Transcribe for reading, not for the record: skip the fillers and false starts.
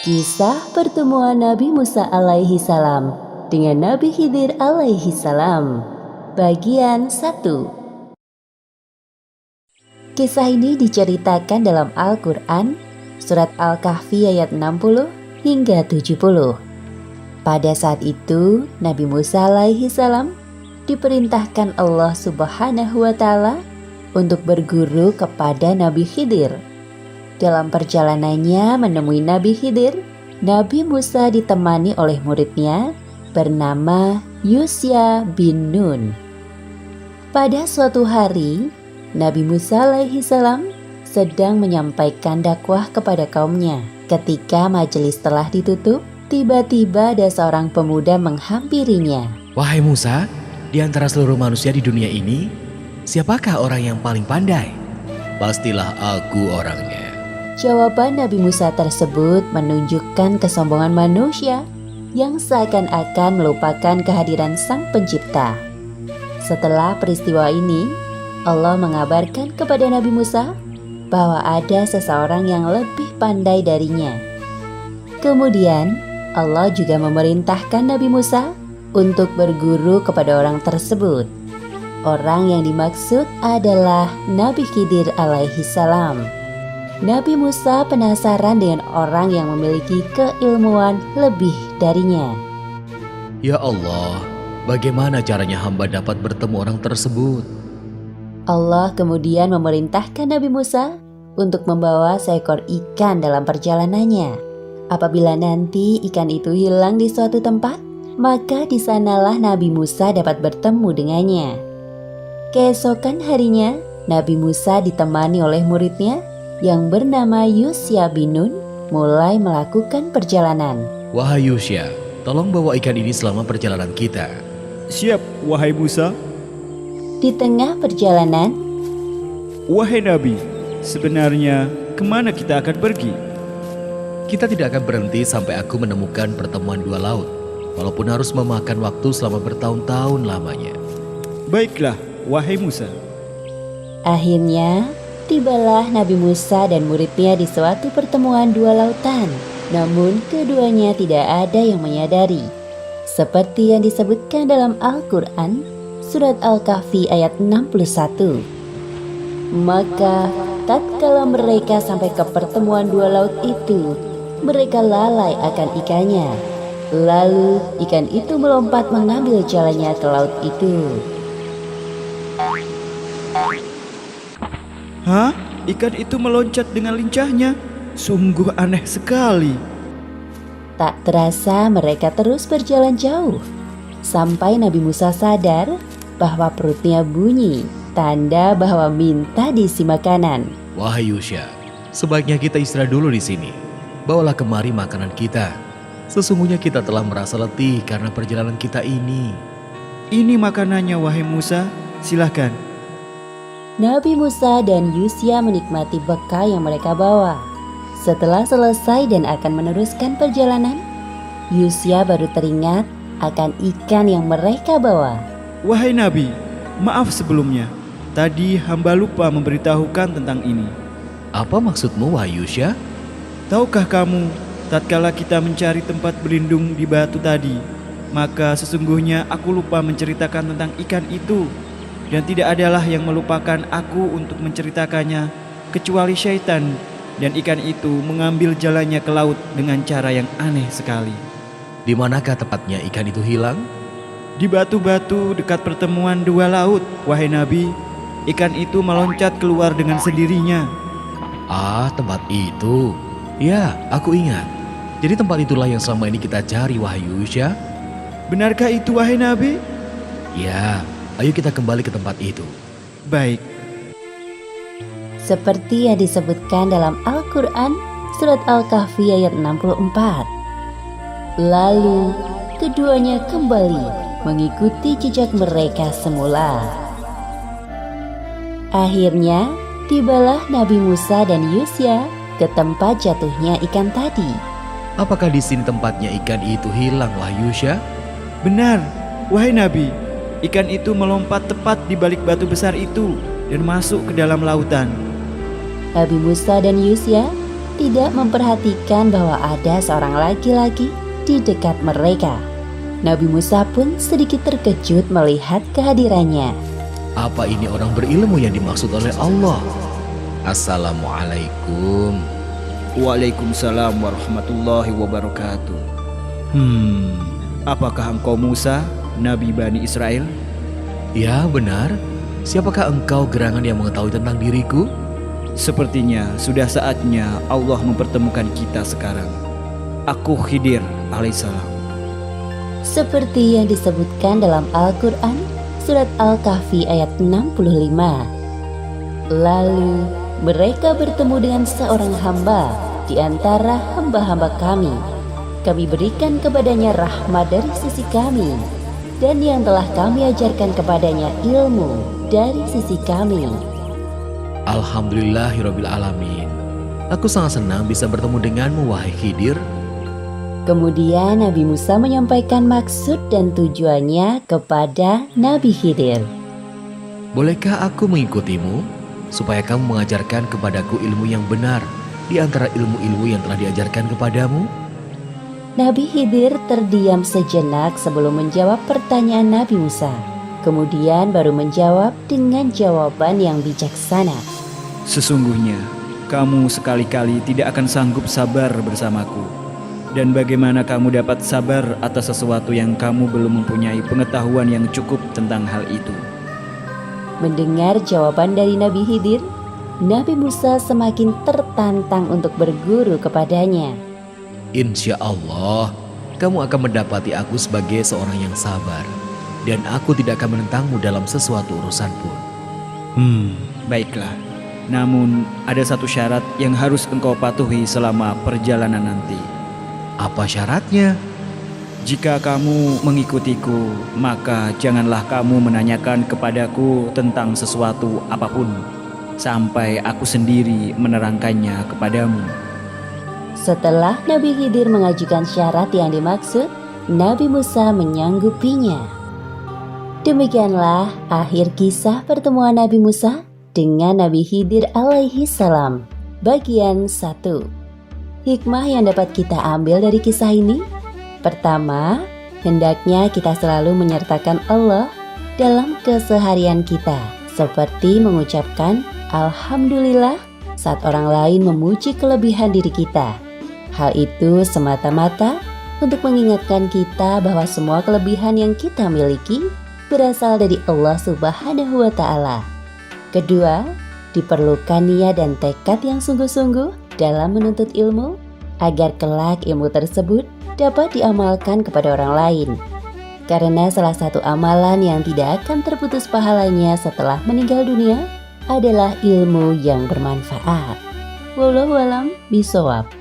Kisah pertemuan Nabi Musa alaihi salam dengan Nabi Khidir alaihi salam. Bagian 1. Kisah ini diceritakan dalam Al-Quran, surat Al-Kahfi ayat 60 hingga 70. Pada saat itu, Nabi Musa alaihi salam diperintahkan Allah Subhanahu wa Ta'ala untuk berguru kepada Nabi Khidir. Dalam perjalanannya menemui Nabi Khidir, Nabi Musa ditemani oleh muridnya bernama Yusya bin Nun. Pada suatu hari, Nabi Musa alaihi salam sedang menyampaikan dakwah kepada kaumnya. Ketika majelis telah ditutup, tiba-tiba ada seorang pemuda menghampirinya. Wahai Musa, di antara seluruh manusia di dunia ini, siapakah orang yang paling pandai? Pastilah aku orangnya. Jawaban Nabi Musa tersebut menunjukkan kesombongan manusia yang seakan-akan melupakan kehadiran Sang Pencipta. Setelah peristiwa ini, Allah mengabarkan kepada Nabi Musa bahwa ada seseorang yang lebih pandai darinya. Kemudian, Allah juga memerintahkan Nabi Musa untuk berguru kepada orang tersebut. Orang yang dimaksud adalah Nabi Khidir alaihi salam. Nabi Musa penasaran dengan orang yang memiliki keilmuan lebih darinya. Ya Allah, bagaimana caranya hamba dapat bertemu orang tersebut? Allah kemudian memerintahkan Nabi Musa untuk membawa seekor ikan dalam perjalanannya. Apabila nanti ikan itu hilang di suatu tempat, maka di sanalah Nabi Musa dapat bertemu dengannya. Keesokan harinya, Nabi Musa ditemani oleh muridnya yang bernama Yusya bin Nun mulai melakukan perjalanan. Wahai Yusya, tolong bawa ikan ini selama perjalanan kita. Siap, wahai Musa. Di tengah perjalanan, Wahai Nabi, sebenarnya kemana kita akan pergi? Kita tidak akan berhenti sampai aku menemukan pertemuan dua laut, walaupun harus memakan waktu selama bertahun-tahun lamanya. Baiklah, wahai Musa. akhirnya tibalah Nabi Musa dan muridnya di suatu pertemuan dua lautan. Namun keduanya tidak ada yang menyadari. Seperti yang disebutkan dalam Al-Quran, surat Al-Kahfi ayat 61. Maka tatkala mereka sampai ke pertemuan dua laut itu, mereka lalai akan ikannya. Lalu ikan itu melompat mengambil jalannya ke laut itu. Hah? Ikan itu meloncat dengan lincahnya. Sungguh aneh sekali. Tak terasa mereka terus berjalan jauh, sampai Nabi Musa sadar bahwa perutnya bunyi, tanda bahwa minta diisi makanan. Wahai Yusya, sebaiknya kita istirahat dulu di sini. Bawalah kemari makanan kita. Sesungguhnya kita telah merasa letih karena perjalanan kita ini. Ini makanannya, wahai Musa. Silahkan. Nabi Musa dan Yusya menikmati bekal yang mereka bawa. Setelah selesai dan akan meneruskan perjalanan, Yusya baru teringat akan ikan yang mereka bawa. Wahai Nabi, maaf sebelumnya. Tadi hamba lupa memberitahukan tentang ini. Apa maksudmu, wahai Yusya? Tahukah kamu, tatkala kita mencari tempat berlindung di batu tadi, maka sesungguhnya aku lupa menceritakan tentang ikan itu. Dan tidak adalah yang melupakan aku untuk menceritakannya, kecuali syaitan. Dan ikan itu mengambil jalannya ke laut dengan cara yang aneh sekali. Di manakah tepatnya ikan itu hilang? Di batu-batu dekat pertemuan dua laut, wahai Nabi. Ikan itu meloncat keluar dengan sendirinya. Ah, tempat itu. Ya, aku ingat. Jadi tempat itulah yang selama ini kita cari, wahai Yusya. Benarkah itu, wahai Nabi? Ya, ayo kita kembali ke tempat itu. Baik. Seperti yang disebutkan dalam Al-Quran, surat Al-Kahfi ayat 64. Lalu keduanya kembali mengikuti jejak mereka semula. Akhirnya tibalah Nabi Musa dan Yusya ke tempat jatuhnya ikan tadi. Apakah di sini tempatnya ikan itu hilang, wahai Yusya? Benar, wahai Nabi. Ikan itu melompat tepat di balik batu besar itu dan masuk ke dalam lautan. Nabi Musa dan Yusya tidak memperhatikan bahwa ada seorang laki-laki di dekat mereka. Nabi Musa pun sedikit terkejut melihat kehadirannya. Apa ini orang berilmu yang dimaksud oleh Allah? Assalamualaikum. Waalaikumsalam warahmatullahi wabarakatuh. Apakah engkau Musa, Nabi Bani Israel? Ya, benar. Siapakah engkau gerangan yang mengetahui tentang diriku? Sepertinya sudah saatnya Allah mempertemukan kita sekarang. Aku Khidir alaihissalam. Seperti yang disebutkan dalam Al-Quran, surat Al-Kahfi ayat 65. Lalu mereka bertemu dengan seorang hamba di antara hamba-hamba kami. Kami berikan kepadanya rahmat dari sisi kami, dan yang telah kami ajarkan kepadanya ilmu dari sisi kami. Alhamdulillahirabbil alamin. Aku sangat senang bisa bertemu denganmu, wahai Khidir. Kemudian Nabi Musa menyampaikan maksud dan tujuannya kepada Nabi Khidir. Bolehkah aku mengikutimu supaya kamu mengajarkan kepadaku ilmu yang benar di antara ilmu-ilmu yang telah diajarkan kepadamu? Nabi Khidir terdiam sejenak sebelum menjawab pertanyaan Nabi Musa. Kemudian baru menjawab dengan jawaban yang bijaksana. Sesungguhnya kamu sekali-kali tidak akan sanggup sabar bersamaku. Dan bagaimana kamu dapat sabar atas sesuatu yang kamu belum mempunyai pengetahuan yang cukup tentang hal itu? Mendengar jawaban dari Nabi Khidir, Nabi Musa semakin tertantang untuk berguru kepadanya. Insya Allah, kamu akan mendapati aku sebagai seorang yang sabar. Dan aku tidak akan menentangmu dalam sesuatu urusan pun. Baiklah. Namun ada satu syarat yang harus engkau patuhi selama perjalanan nanti. Apa syaratnya? Jika kamu mengikutiku, maka janganlah kamu menanyakan kepadaku tentang sesuatu apapun sampai aku sendiri menerangkannya kepadamu. Setelah Nabi Khidir mengajukan syarat yang dimaksud, Nabi Musa menyanggupinya. Demikianlah akhir kisah pertemuan Nabi Musa dengan Nabi Khidir alaihi salam. Bagian 1. Hikmah yang dapat kita ambil dari kisah ini. Pertama, hendaknya kita selalu menyertakan Allah dalam keseharian kita, seperti mengucapkan Alhamdulillah saat orang lain memuji kelebihan diri kita. Hal itu semata-mata untuk mengingatkan kita bahwa semua kelebihan yang kita miliki berasal dari Allah Subhanahu wa Ta'ala. Kedua, diperlukan niat dan tekad yang sungguh-sungguh dalam menuntut ilmu agar kelak ilmu tersebut dapat diamalkan kepada orang lain. Karena salah satu amalan yang tidak akan terputus pahalanya setelah meninggal dunia adalah ilmu yang bermanfaat. Wallahu a'lam bishawab.